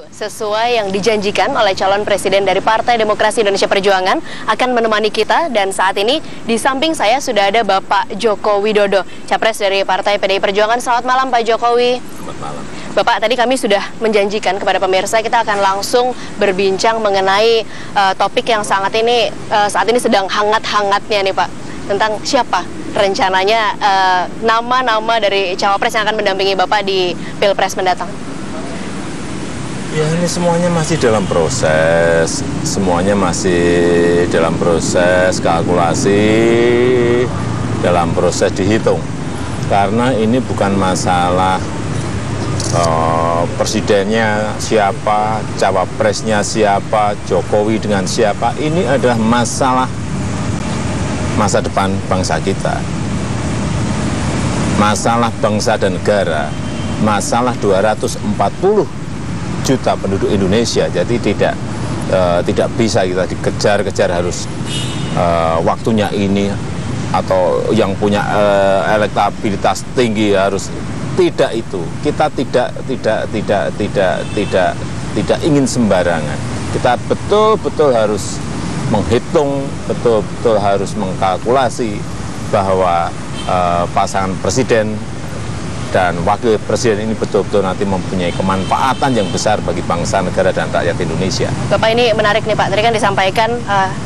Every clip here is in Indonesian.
Sesuai yang dijanjikan oleh calon presiden dari Partai Demokrasi Indonesia Perjuangan akan menemani kita, dan saat ini di samping saya sudah ada Bapak Joko Widodo, capres dari Partai PDI Perjuangan. Selamat malam Pak Jokowi. Selamat malam. Bapak, tadi kami sudah menjanjikan kepada pemirsa kita akan langsung berbincang mengenai topik yang saat ini sedang hangat-hangatnya nih Pak, tentang siapa rencananya nama-nama dari cawapres yang akan mendampingi Bapak di Pilpres mendatang. Ya, ini semuanya masih dalam proses, kalkulasi, dalam proses dihitung. Karena ini bukan masalah presidennya siapa, cawapresnya siapa, Jokowi dengan siapa. Ini adalah masalah masa depan bangsa kita. Masalah bangsa dan negara, masalah 240 juta penduduk Indonesia. Jadi tidak bisa kita dikejar-kejar harus waktunya ini, atau yang punya elektabilitas tinggi harus, tidak itu. Kita tidak ingin sembarangan. Kita betul-betul harus menghitung, betul-betul harus mengkalkulasi bahwa pasangan presiden dan wakil presiden ini betul-betul nanti mempunyai kemanfaatan yang besar bagi bangsa, negara, dan rakyat Indonesia. Bapak, ini menarik nih Pak, tadi kan disampaikan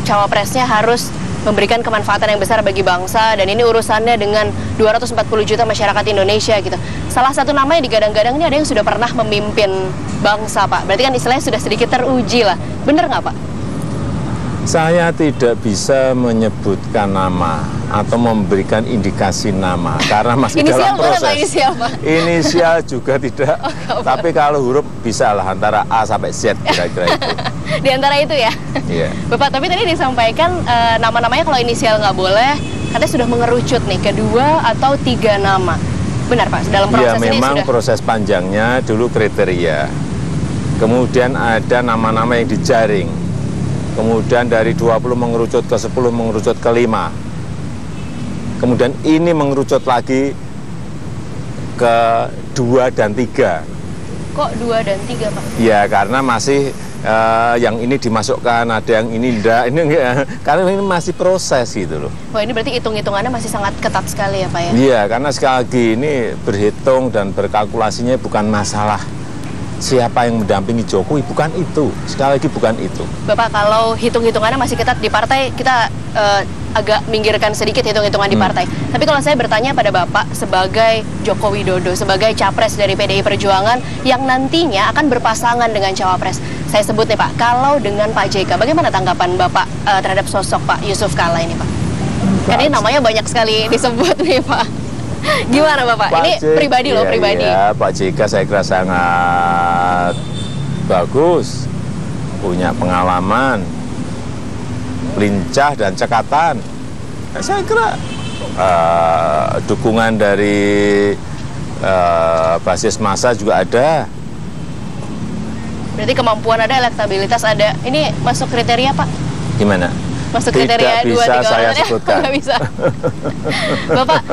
cawapresnya harus memberikan kemanfaatan yang besar bagi bangsa, dan ini urusannya dengan 240 juta masyarakat Indonesia gitu. Salah satu nama yang digadang-gadang ini ada yang sudah pernah memimpin bangsa Pak, berarti kan istilahnya sudah sedikit teruji lah, bener nggak Pak? Saya tidak bisa menyebutkan nama atau memberikan indikasi nama karena masih inisial dalam proses. Inisial, Pak? Inisial juga tidak, tapi kalau huruf bisa lah antara A sampai Z kira-kira itu. Di antara itu ya? Iya. Bapak, tapi tadi disampaikan nama-namanya kalau inisial nggak boleh, katanya sudah mengerucut nih ke 2 atau 3 nama. Benar Pak, dalam proses ini memang sudah... proses panjangnya dulu kriteria, kemudian ada nama-nama yang dijaring, kemudian dari 20 mengerucut ke 10, mengerucut ke 5. Kemudian ini mengerucut lagi ke 2 dan 3. Kok 2 dan 3 Pak? Ya, karena masih yang ini dimasukkan, ada yang ini enggak. Karena ini masih proses gitu loh. Wah, ini berarti hitung-hitungannya masih sangat ketat sekali ya Pak ya? Iya, karena sekali lagi ini berhitung dan berkalkulasinya bukan masalah siapa yang mendampingi Jokowi, bukan itu. Sekali lagi bukan itu. Bapak, kalau hitung-hitungannya masih ketat di partai, kita agak minggirkan sedikit hitung-hitungan di partai. Tapi kalau saya bertanya pada Bapak sebagai Joko Widodo, sebagai capres dari PDI Perjuangan yang nantinya akan berpasangan dengan cawapres, saya sebut nih Pak, kalau dengan Pak JK, bagaimana tanggapan Bapak terhadap sosok Pak Yusuf Kalla ini Pak? Kan ini namanya banyak sekali disebut nih Pak. Gimana Bapak? Ini JK, pribadi loh, pribadi. Ya, Pak JK saya kira sangat bagus, punya pengalaman, lincah dan cekatan. Saya kira dukungan dari basis massa juga ada. Berarti kemampuan ada, elektabilitas ada. Ini masuk kriteria Pak? Gimana? Masuk kriteria 2-3 orang? Tidak bisa saya sebutkan. Nggak bisa. Bapak,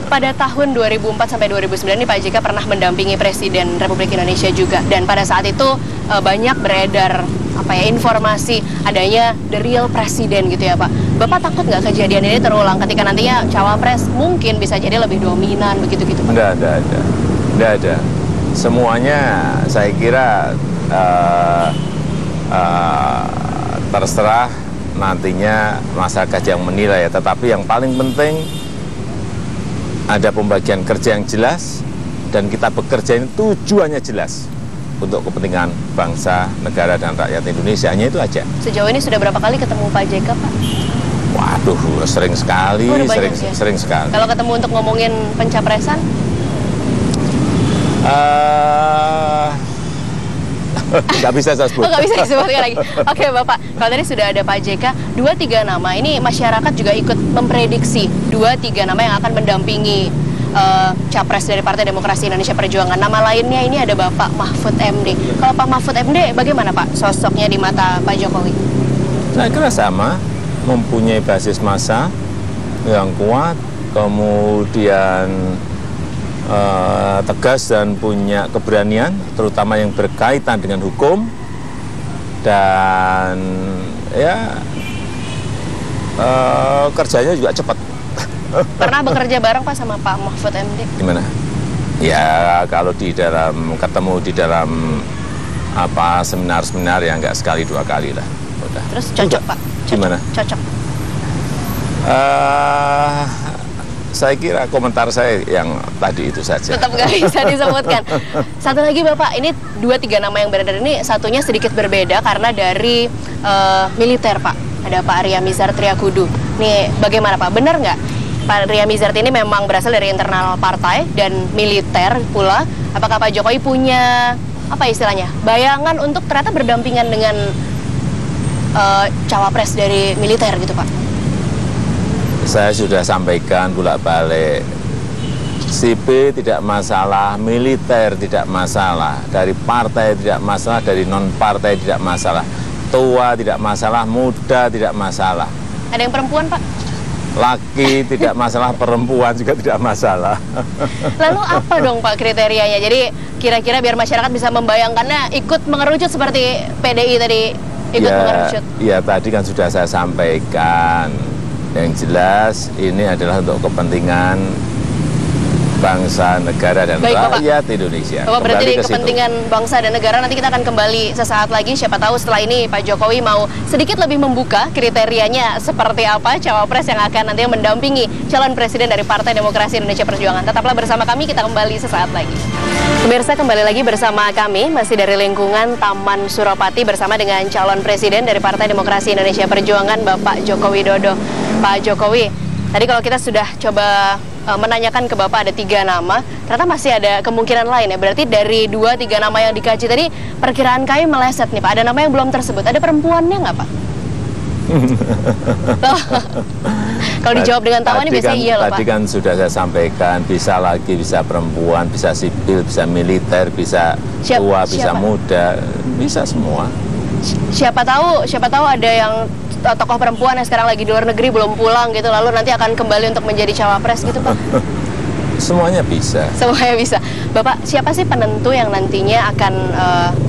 pada tahun 2004 sampai 2009 ini Pak JK pernah mendampingi Presiden Republik Indonesia juga, dan pada saat itu banyak beredar informasi adanya the real presiden gitu ya Pak. Bapak takut nggak kejadian ini terulang ketika nantinya cawapres mungkin bisa jadi lebih dominan begitu-gitu Pak? Nggak ada. Semuanya saya kira terserah nantinya masyarakat yang menilai ya. Tetapi yang paling penting ada pembagian kerja yang jelas, dan kita bekerja ini tujuannya jelas untuk kepentingan bangsa, negara, dan rakyat Indonesia. Hanya itu aja. Sejauh ini sudah berapa kali ketemu Pak JK Pak? Waduh, sering sekali, sering sekali. Kalau ketemu untuk ngomongin pencapresan? Nggak bisa saya sebut. Nggak bisa disebutkan lagi. Oke Bapak, kalau tadi sudah ada Pak JK, 2-3 nama, ini masyarakat juga ikut memprediksi 2-3 nama yang akan mendampingi capres dari Partai Demokrasi Indonesia Perjuangan. Nama lainnya ini ada Bapak Mahfud MD. Kalau Pak Mahfud MD, bagaimana Pak sosoknya di mata Pak Jokowi? Saya kira sama, mempunyai basis massa yang kuat, kemudian tegas dan punya keberanian, terutama yang berkaitan dengan hukum, dan ya kerjanya juga cepat. Pernah bekerja bareng Pak sama Pak Mahfud MD? Gimana? Ya kalau ketemu di dalam seminar-seminar ya nggak sekali dua kali lah. Udah. Terus cocok Pak? Gimana? Cocok. Saya kira komentar saya yang tadi itu saja. Tetap nggak bisa disebutkan. Satu lagi Bapak, ini 2-3 nama yang beredar ini satunya sedikit berbeda karena dari militer Pak. Ada Pak Ria Mizar Triakudu. Nih bagaimana Pak? Benar nggak Pak Ria Mizar ini memang berasal dari internal partai dan militer pula? Apakah Pak Jokowi punya apa istilahnya bayangan untuk ternyata berdampingan dengan cawapres dari militer gitu Pak? Saya sudah sampaikan bolak-balik, sipil tidak masalah, militer tidak masalah, dari partai tidak masalah, dari non-partai tidak masalah, tua tidak masalah, muda tidak masalah. Ada yang perempuan Pak? Laki tidak masalah, perempuan juga tidak masalah. Lalu apa dong Pak kriterianya? Jadi kira-kira biar masyarakat bisa membayangkannya ikut mengerucut seperti PDI tadi ikut mengerucut. Ya tadi kan sudah saya sampaikan. Yang jelas ini adalah untuk kepentingan bangsa, negara, dan rakyat Indonesia. Bapak berarti kepentingan bangsa dan negara, nanti kita akan kembali sesaat lagi. Siapa tahu setelah ini Pak Jokowi mau sedikit lebih membuka kriterianya seperti apa cawapres yang akan nantinya mendampingi calon presiden dari Partai Demokrasi Indonesia Perjuangan. Tetaplah bersama kami, kita kembali sesaat lagi. Pemirsa, kembali lagi bersama kami, masih dari lingkungan Taman Suropati bersama dengan calon presiden dari Partai Demokrasi Indonesia Perjuangan, Bapak Joko Widodo. Pak Jokowi, tadi kalau kita sudah coba menanyakan ke Bapak ada 3 nama, ternyata masih ada kemungkinan lain ya. Berarti dari 2-3 nama yang dikaji tadi, perkiraan kami meleset nih Pak. Ada nama yang belum tersebut. Ada perempuannya nggak Pak? Kalau dijawab dengan tawa ini biasanya iya loh Pak. Tadi kan sudah saya sampaikan, bisa lagi, bisa perempuan, bisa sipil, bisa militer, bisa tua, bisa muda, bisa semua. Siapa tahu ada yang tokoh perempuan yang sekarang lagi di luar negeri belum pulang gitu, lalu nanti akan kembali untuk menjadi cawapres gitu Pak? Semuanya bisa. Semuanya bisa. Bapak, siapa sih penentu yang nantinya akan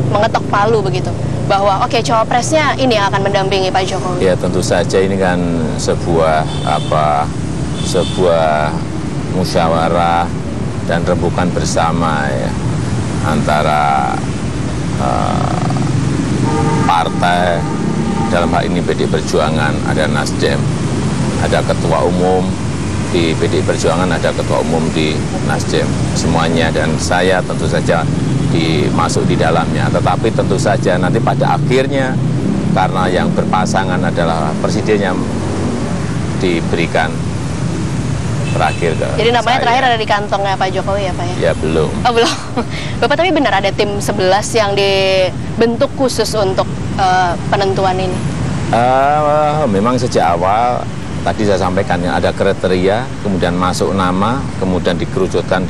mengetok palu begitu? Bahwa oke, cawapresnya ini yang akan mendampingi Pak Jokowi. Ya tentu saja ini kan sebuah musyawarah dan rembukan bersama ya, antara partai, dalam hal ini PDI Perjuangan, ada Nasdem, ada ketua umum di PDI Perjuangan, ada ketua umum di Nasdem, semuanya, dan saya tentu saja dimasuk di dalamnya. Tetapi tentu saja nanti pada akhirnya, karena yang berpasangan adalah presiden yang diberikan terakhir ke Jadi namanya saya. terakhir ada di kantongnya Pak Jokowi ya Pak ya? Ya belum. Oh belum. Bapak, tapi benar ada tim 11 yang dibentuk khusus untuk penentuan ini? Memang sejak awal tadi saya sampaikan yang ada kriteria, kemudian masuk nama, kemudian dikerucutkan.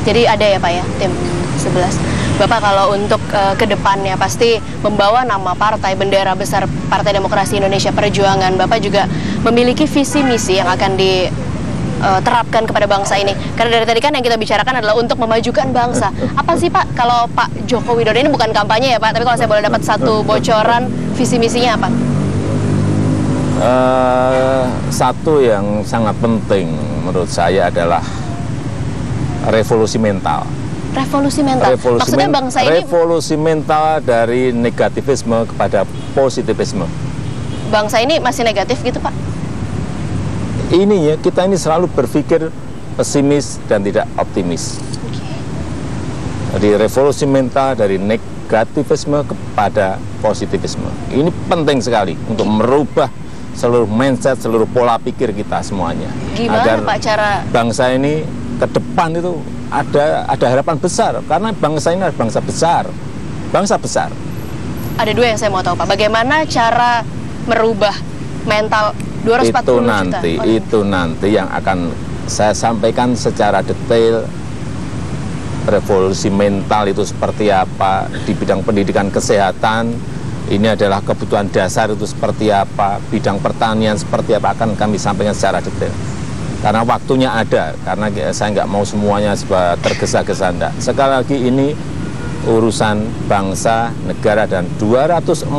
Jadi ada ya Pak ya tim 11. Bapak kalau untuk ke depannya pasti membawa nama partai, bendera besar Partai Demokrasi Indonesia Perjuangan. Bapak juga memiliki visi misi yang akan diterapkan kepada bangsa ini. Karena dari tadi kan yang kita bicarakan adalah untuk memajukan bangsa. Apa sih Pak kalau Pak Joko Widodo, ini bukan kampanye ya Pak, tapi kalau saya boleh dapat satu bocoran visi misinya apa? Satu yang sangat penting menurut saya adalah revolusi mental. Revolusi mental. Maksudnya bangsa ini revolusi mental dari negativisme kepada positivisme. Bangsa ini masih negatif gitu Pak? Ini ya, kita ini selalu berpikir pesimis dan tidak optimis. Jadi revolusi mental dari negativisme kepada positivisme. Ini penting sekali untuk merubah seluruh mindset, seluruh pola pikir kita semuanya. Gimana agar Pak cara bangsa ini ke depan itu ada harapan besar, karena bangsa ini adalah bangsa besar. Ada 2 yang saya mau tahu Pak. Bagaimana cara merubah mental 240 juta? Itu nanti yang akan saya sampaikan secara detail. Revolusi mental itu seperti apa di bidang pendidikan, kesehatan, ini adalah kebutuhan dasar itu seperti apa, bidang pertanian seperti apa, akan kami sampaikan secara detail. Karena waktunya ada, karena saya nggak mau semuanya tergesa-gesa. Enggak. Sekali lagi ini urusan bangsa, negara, dan 240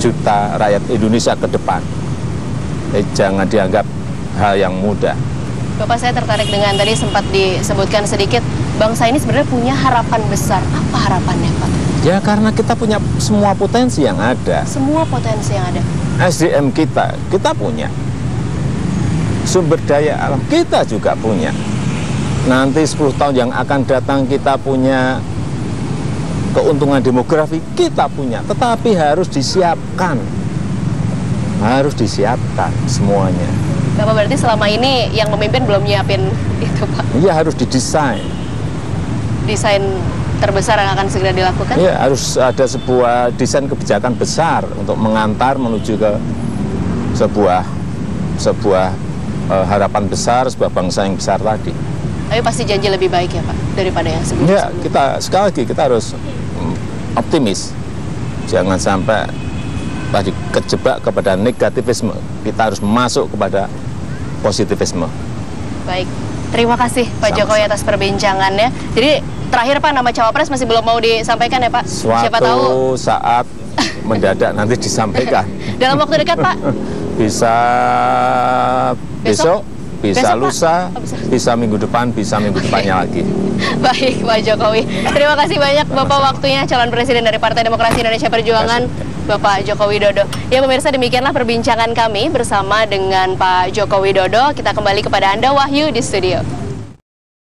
juta rakyat Indonesia ke depan. Jangan dianggap hal yang mudah. Bapak, saya tertarik dengan tadi sempat disebutkan sedikit, bangsa ini sebenarnya punya harapan besar. Apa harapannya, Pak? Ya karena kita punya semua potensi yang ada. Semua potensi yang ada. SDM kita punya. Sumber daya alam kita juga punya. Nanti 10 tahun yang akan datang kita punya keuntungan demografi, kita punya. Tetapi harus disiapkan. Harus disiapkan semuanya. Bapak berarti selama ini yang memimpin belum nyiapin itu, Pak? Iya, harus didesain. Desain terbesar yang akan segera dilakukan? Iya, harus ada sebuah desain kebijakan besar untuk mengantar menuju ke sebuah harapan besar, sebuah bangsa yang besar tadi. Tapi pasti janji lebih baik ya, Pak, daripada yang sebelumnya. Ya, sekali lagi kita harus optimis. Jangan sampai tadi kejebak kepada negativisme. Kita harus masuk kepada positivisme. Baik, terima kasih Pak Jokowi atas perbincangannya. Jadi terakhir Pak, nama cawapres masih belum mau disampaikan ya Pak? Siapa tahu saat mendadak nanti disampaikan. Dalam waktu dekat Pak? Bisa besok, bisa lusa, bisa minggu depan, bisa minggu depannya lagi. Baik Pak Jokowi, terima kasih banyak Bapak waktunya, calon presiden dari Partai Demokrasi Indonesia Perjuangan, Bapak Joko Widodo. Ya pemirsa, demikianlah perbincangan kami bersama dengan Pak Joko Widodo. Kita kembali kepada Anda, Wahyu, di studio.